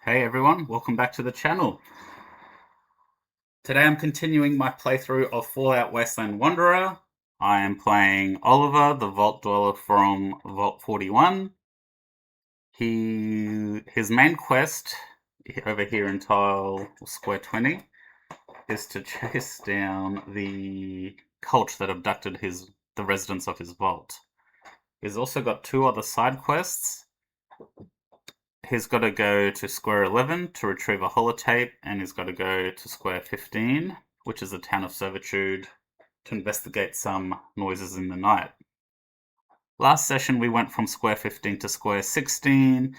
Hey everyone, welcome back to the channel. Today I'm continuing my playthrough of Fallout Wasteland Wanderer. I am playing Oliver, the Vault Dweller from Vault 41. His main quest over here in tile square 20 is to chase down the cult that abducted the residents of his vault. He's also got two other side quests. He's got to go to square 11 to retrieve a holotape, and he's got to go to square 15, which is the town of servitude, to investigate some noises in the night. Last session we went from square 15 to square 16.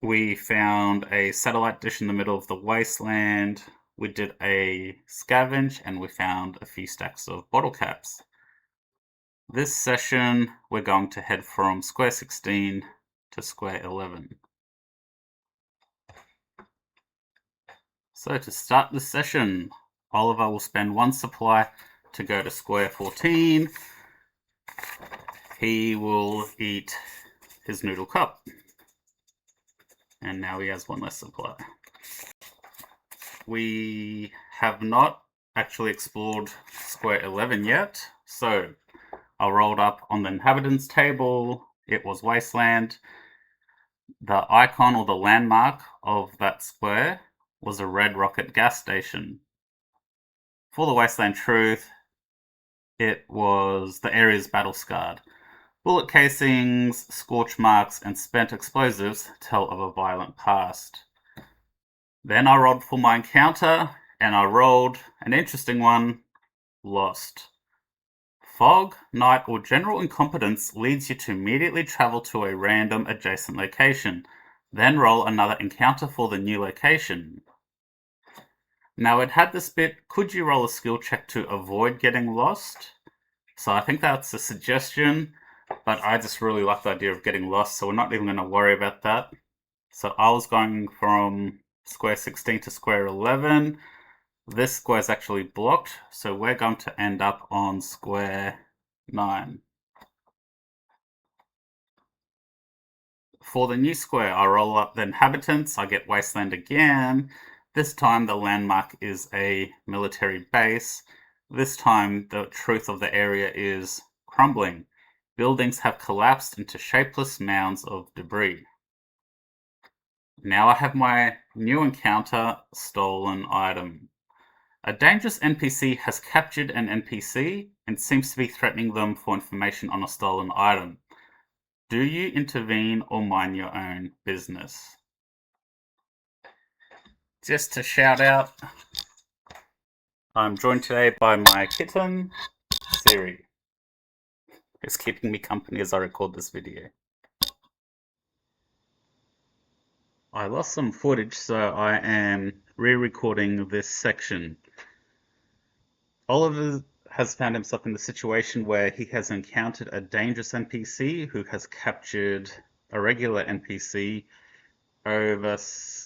We found a satellite dish in the middle of the wasteland. We did a scavenge and we found a few stacks of bottle caps. This session we're going to head from square 16 to square 11. So to start this session, Oliver will spend one supply to go to square 14. He will eat his noodle cup. And now he has one less supply. We have not actually explored square 11 yet, so I rolled up on the inhabitants table. It was Wasteland. The icon or the landmark of that square was a red rocket gas station. For the Wasteland truth, it was the area's battle scarred. Bullet casings, scorch marks, and spent explosives tell of a violent past. Then I rolled for my encounter, and I rolled an interesting one, Lost. Fog, night, or general incompetence leads you to immediately travel to a random adjacent location. Then roll another encounter for the new location. Now it had this bit, could you roll a skill check to avoid getting lost? So I think that's a suggestion, but I just really like the idea of getting lost, so we're not even going to worry about that. So I was going from square 16 to square 11. This square is actually blocked, so we're going to end up on square 9. For the new square, I roll up the inhabitants, I get Wasteland again. This time the landmark is a military base. This time the truth of the area is crumbling. Buildings have collapsed into shapeless mounds of debris. Now I have my new encounter, stolen item. A dangerous NPC has captured an NPC and seems to be threatening them for information on a stolen item. Do you intervene or mind your own business? Just to shout out, I'm joined today by my kitten, Siri. It's keeping me company as I record this video. I lost some footage, so I am re-recording this section. Oliver has found himself in the situation where he has encountered a dangerous NPC who has captured a regular NPC over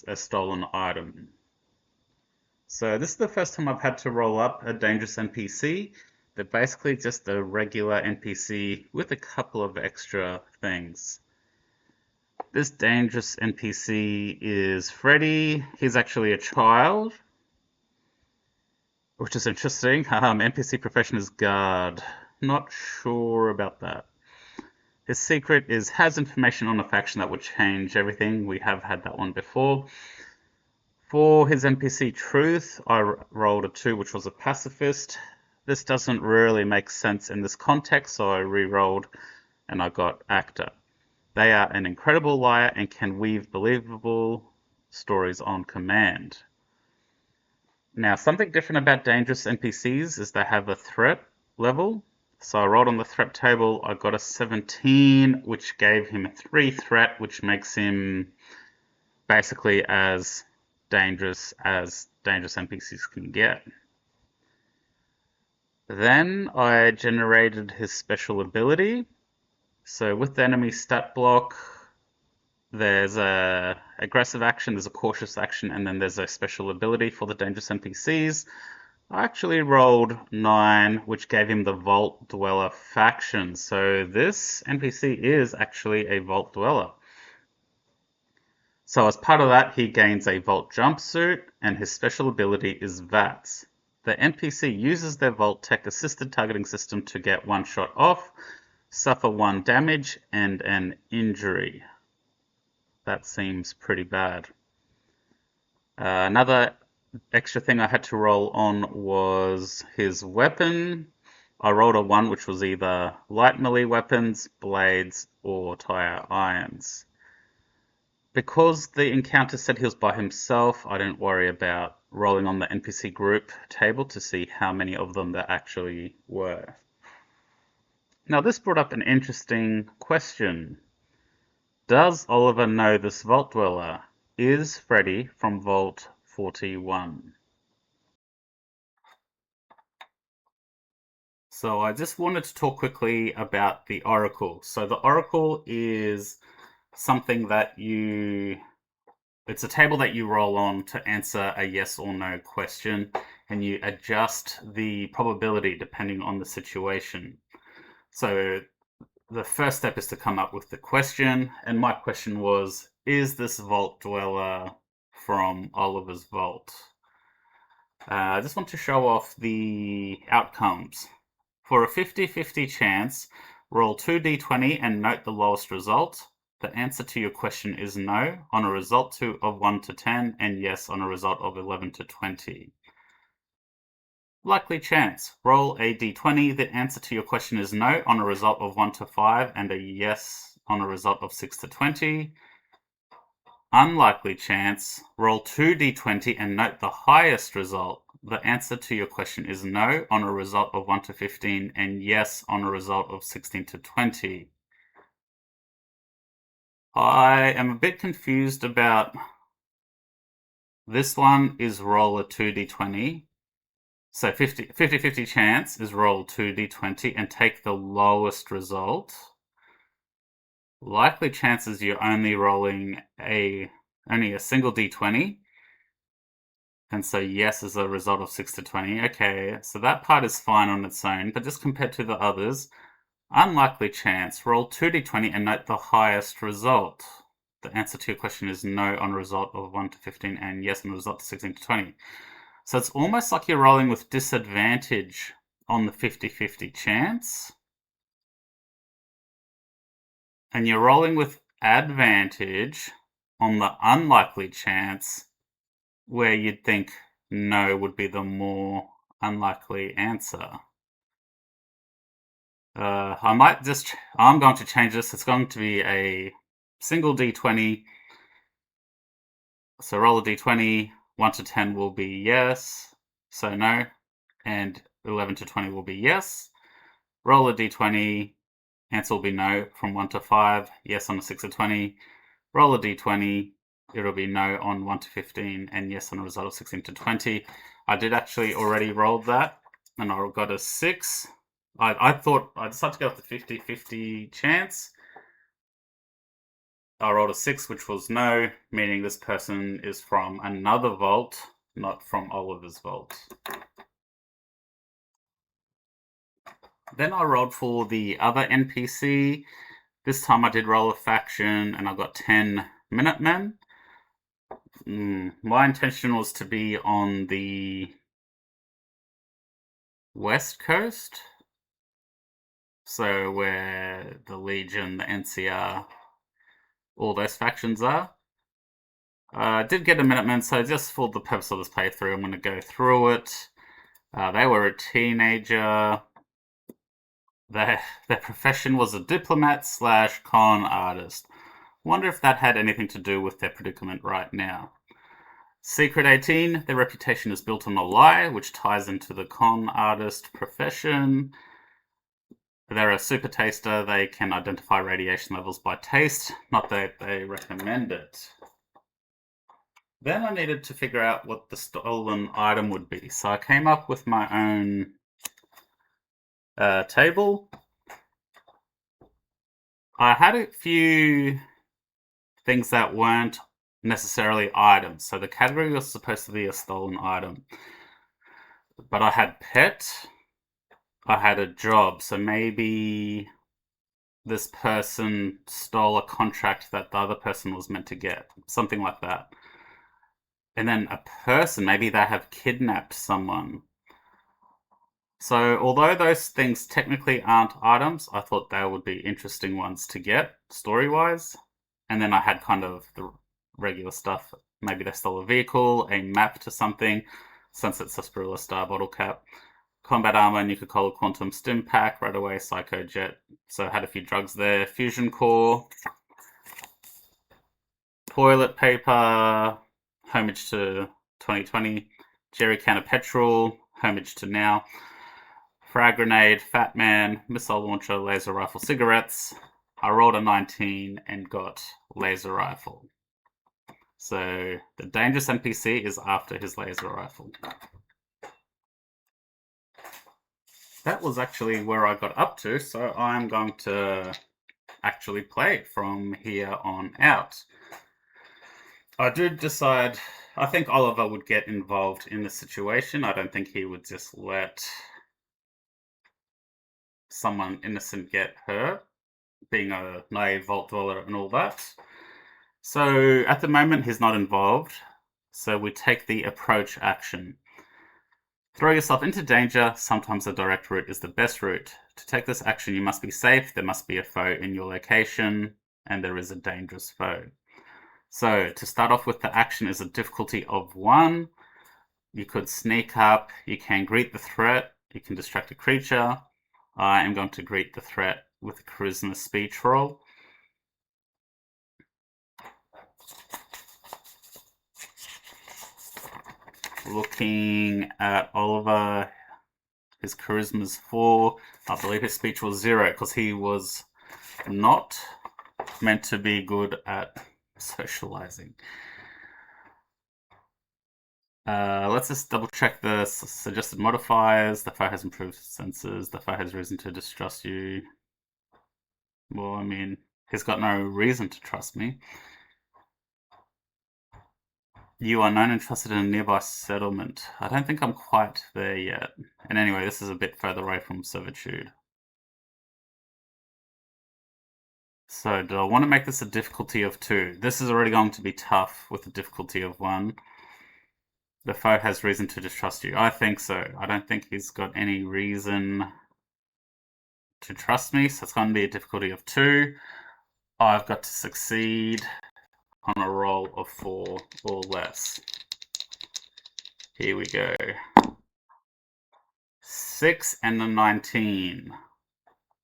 a stolen item. So this is the first time I've had to roll up a dangerous NPC. They're basically just a regular NPC with a couple of extra things. This dangerous NPC is Freddy. He's actually a child, which is interesting. NPC profession is guard. Not sure about that. His secret is has information on a faction that would change everything. We have had that one before. For his NPC truth, I rolled a 2, which was a pacifist. This doesn't really make sense in this context, so I re-rolled and I got actor. They are an incredible liar and can weave believable stories on command. Now, something different about dangerous NPCs is they have a threat level. So I rolled on the threat table, I got a 17, which gave him a 3 threat, which makes him basically as dangerous NPCs can get. Then I generated his special ability. So with the enemy stat block, there's a aggressive action, there's a cautious action, and then there's a special ability for the dangerous NPCs. I actually rolled 9, which gave him the Vault Dweller faction. So this NPC is actually a Vault Dweller. So as part of that, he gains a Vault jumpsuit, and his special ability is VATS. The NPC uses their Vault Tech assisted targeting system to get one shot off, suffer 1 damage, and an injury. That seems pretty bad. Another extra thing I had to roll on was his weapon. I rolled a 1, which was either light melee weapons, blades, or tire irons. Because the encounter said he was by himself, I didn't worry about rolling on the NPC group table to see how many of them there actually were. Now, this brought up an interesting question. Does Oliver know this Vault Dweller? Is Freddy from Vault 41? So I just wanted to talk quickly about the Oracle. So the Oracle is something that it's a table that you roll on to answer a yes or no question, and you adjust the probability depending on the situation. So the first step is to come up with the question, and my question was, is this Vault Dweller from Oliver's Vault? I just want to show off the outcomes. For a 50-50 chance, roll 2d20 and note the lowest result. The answer to your question is no on a result of 1 to 10 and yes on a result of 11 to 20. Likely chance, roll a d20. The answer to your question is no on a result of 1 to 5 and a yes on a result of 6 to 20. Unlikely chance, roll 2d20 and note the highest result. The answer to your question is no on a result of 1 to 15 and yes on a result of 16 to 20. I am a bit confused about this one is roll a 2d20. So 50-50 chance is roll 2d20 and take the lowest result. Likely chances you're only rolling only a single d20. And so yes is a result of 6 to 20. Okay, so that part is fine on its own, but just compared to the others, unlikely chance, roll 2d20 and note the highest result. The answer to your question is no on a result of 1 to 15 and yes on a result of 16 to 20. So it's almost like you're rolling with disadvantage on the 50-50 chance. And you're rolling with advantage on the unlikely chance, where you'd think no would be the more unlikely answer. I'm going to change this. It's going to be a single d20. So roll a d20, 1 to 10 will be yes, so no, and 11 to 20 will be yes. Roll a d20, answer will be no from 1 to 5, yes on a 6 to 20. Roll a d20, it'll be no on 1 to 15, and yes on a result of 16 to 20. I did actually already roll that, and I got a 6. I thought I decided to go with the 50-50 chance. I rolled a 6, which was no, meaning this person is from another vault, not from Oliver's vault. Then I rolled for the other NPC. This time I did roll a faction, and I got 10 Minutemen. My intention was to be on the West Coast, so where the Legion, the NCR, all those factions are. I did get a Minuteman, so just for the purpose of this playthrough, I'm going to go through it. They were a teenager. Their profession was a diplomat/con artist. Wonder if that had anything to do with their predicament right now. Secret 18, their reputation is built on a lie, which ties into the con artist profession. They're a super taster. They can identify radiation levels by taste, not that they recommend it. Then I needed to figure out what the stolen item would be. So I came up with my own table. I had a few things that weren't necessarily items. So the category was supposed to be a stolen item. But I had pet, I had a job, so maybe this person stole a contract that the other person was meant to get, something like that. And then a person, maybe they have kidnapped someone. So although those things technically aren't items, I thought they would be interesting ones to get story-wise. And then I had kind of the regular stuff. Maybe they stole a vehicle, a map to something, Sunset Sarsaparilla Star bottle cap, combat armor, Nuka-Cola Quantum Stim Pack, right away, Psycho Jet. So I had a few drugs there. Fusion Core, toilet paper, homage to 2020, jerry can of petrol, homage to now, frag grenade, fat man, missile launcher, laser rifle, cigarettes. I rolled a 19 and got laser rifle. So the Dangerous NPC is after his laser rifle. That was actually where I got up to, so I'm going to actually play from here on out. I did decide, I think Oliver would get involved in the situation. I don't think he would just let someone innocent get hurt, being a naive vault dweller and all that. So at the moment, he's not involved. So we take the approach action. Throw yourself into danger. Sometimes the direct route is the best route. To take this action, you must be safe. There must be a foe in your location, and there is a dangerous foe. So to start off with, the action is a difficulty of 1. You could sneak up. You can greet the threat. You can distract a creature. I am going to greet the threat with a charisma speech roll. Looking at Oliver, his charisma's 4. I believe his speech was 0 because he was not meant to be good at socializing. Let's just double check the suggested modifiers. The foe has improved senses. The foe has reason to distrust you. Well, I mean, he's got no reason to trust me. You are known and trusted in a nearby settlement. I don't think I'm quite there yet. And anyway, this is a bit further away from servitude. So do I want to make this a difficulty of 2? This is already going to be tough with a difficulty of 1. The foe has reason to distrust you. I think so. I don't think he's got any reason to trust me, so it's going to be a difficulty of 2. I've got to succeed on a roll of 4 or less. Here we go. 6 and a 19.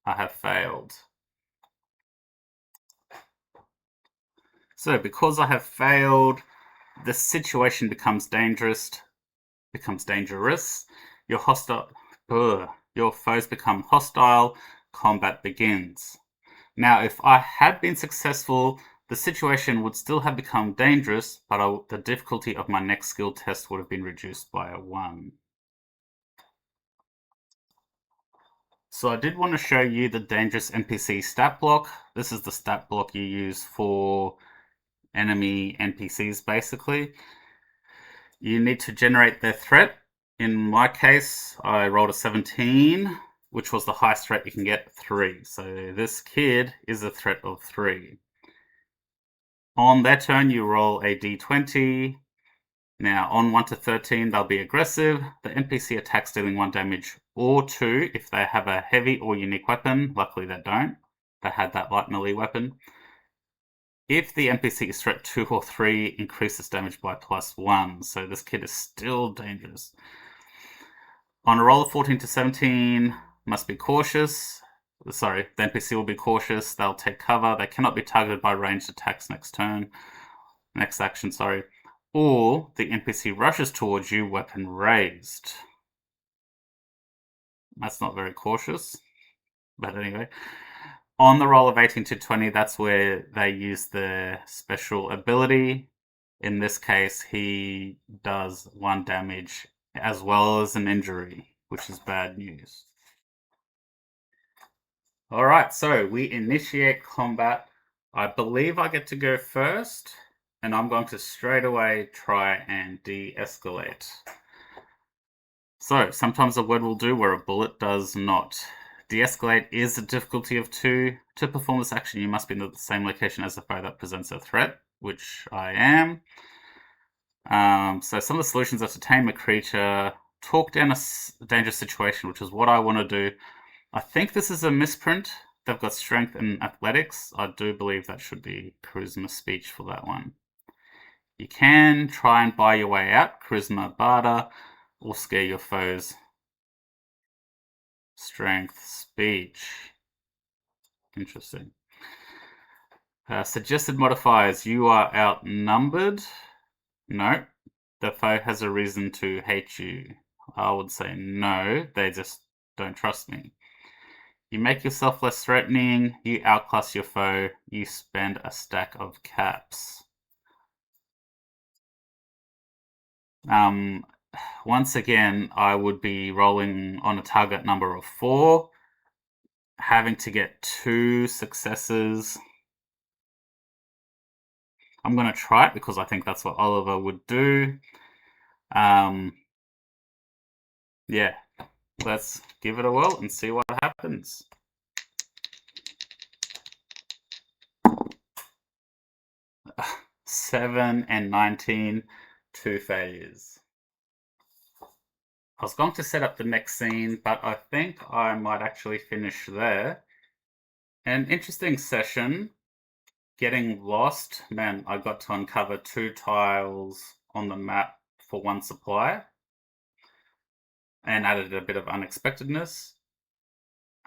I have failed. So because I have failed, the situation becomes dangerous. Your foes become hostile. Combat begins. Now, if I had been successful, the situation would still have become dangerous, but the difficulty of my next skill test would have been reduced by a 1. So I did want to show you the Dangerous NPC Statblock. This is the stat block you use for enemy NPCs, basically. You need to generate their threat. In my case, I rolled a 17, which was the highest threat you can get, 3. So this kid is a threat of 3. On their turn, you roll a d20. Now, on 1 to 13, they'll be aggressive. The NPC attacks dealing 1 damage or 2 if they have a heavy or unique weapon. Luckily, they don't. They had that light melee weapon. If the NPC is threat 2 or 3, increases damage by +1. So this kid is still dangerous. On a roll of 14 to 17, must be cautious. Sorry, the NPC will be cautious. They'll take cover. They cannot be targeted by ranged attacks next action, sorry. Or the NPC rushes towards you, weapon raised. That's not very cautious. But anyway. On the roll of 18 to 20, that's where they use their special ability. In this case, he does 1 damage as well as an injury, which is bad news. Alright, so we initiate combat. I believe I get to go first, and I'm going to straight away try and de-escalate. So, sometimes a word will do where a bullet does not. De-escalate is a difficulty of 2. To perform this action, you must be in the same location as the foe that presents a threat, which I am. So some of the solutions are to tame a creature, talk down a dangerous situation, which is what I want to do. I think this is a misprint. They've got strength and athletics. I do believe that should be charisma speech for that one. You can try and buy your way out, charisma barter, or scare your foes. Strength speech. Interesting. Suggested modifiers. You are outnumbered. No. The foe has a reason to hate you. I would say no. They just don't trust me. You make yourself less threatening. You outclass your foe. You spend a stack of caps. Once again, I would be rolling on a target number of 4, having to get 2 successes. I'm going to try it because I think that's what Oliver would do. Yeah, let's give it a whirl and see what happens. 7 and 19, 2 failures. I was going to set up the next scene, but I think I might actually finish there. An interesting session. Getting lost, man, I got to uncover 2 tiles on the map for 1 supply and added a bit of unexpectedness.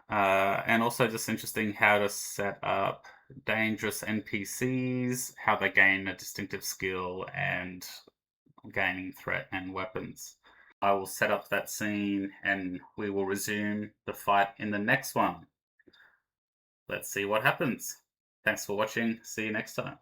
And also just interesting how to set up dangerous NPCs, how they gain a distinctive skill and gaining threat and weapons. I will set up that scene and we will resume the fight in the next one. Let's see what happens. Thanks for watching. See you next time.